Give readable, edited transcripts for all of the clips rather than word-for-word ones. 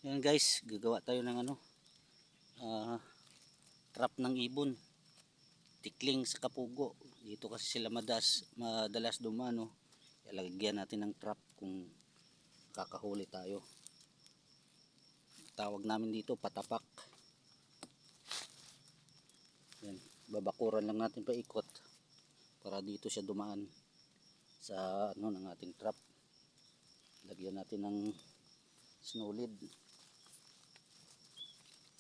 Yan guys, gagawa tayo ng trap ng ibon, tikling sa kapugo. Dito kasi sila madalas dumano. Ilalagyan natin ng trap kung kakahuli tayo. Tawag namin dito patapak. Yan, babakuran lang natin paikot para dito siya dumaan sa ng ating trap. Lagyan natin ng snow lid.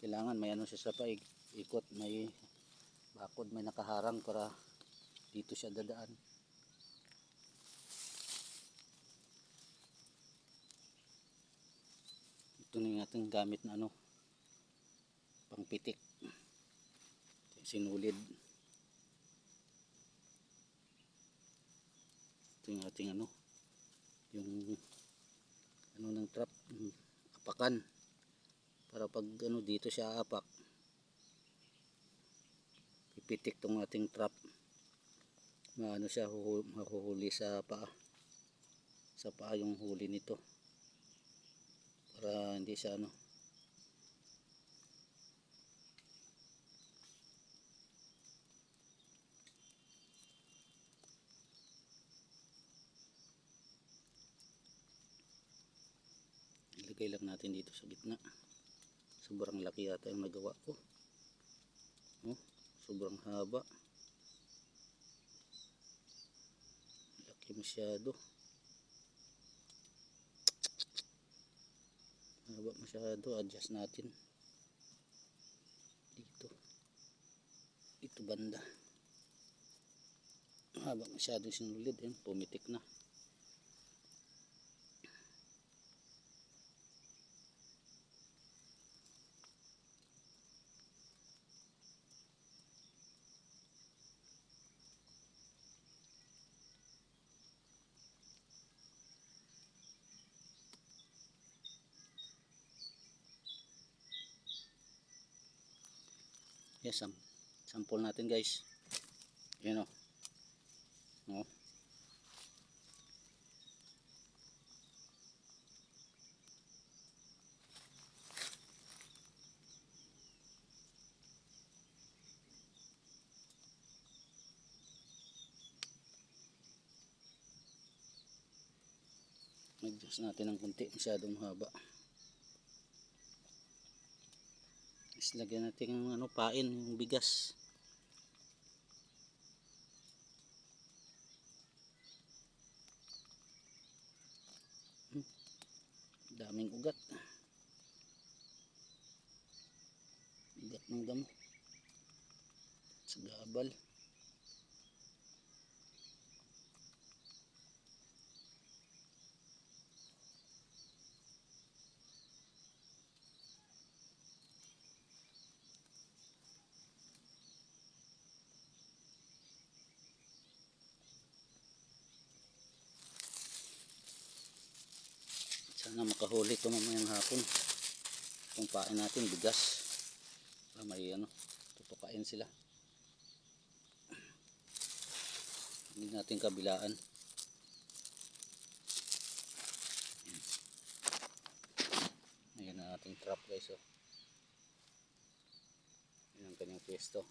Kailangan may siya sa paikot, may bakod, may nakaharang para dito siya dadaan. Ito na yung ating gamit na pangpitik, sinulid. Ito yung ating yung ng trap, apakan, para pag dito siya apak, pipitik tong ating trap, siya mahuhuli sa paa yung huli nito, para hindi siya ilagay lang natin dito sa gitna. Sobrang laki yata yung nagawa ko. Sobrang haba, laki masyado, haba masyado. Adjust natin dito banda, haba masyado sinulid. Pumitik na. Yes, sample natin guys. Yan o. Adjust natin ng kunti, masyadong haba. Lagyan natin yung pain, yung bigas. Daming ugat ng damo sa gabal. Sana makahuli ito mamayang hapon. Kung pain natin bigas, para may tutukain sila. Hindi natin kabilaan. Ayan ang ating trap guys. Ayan ang kanyang pwesto.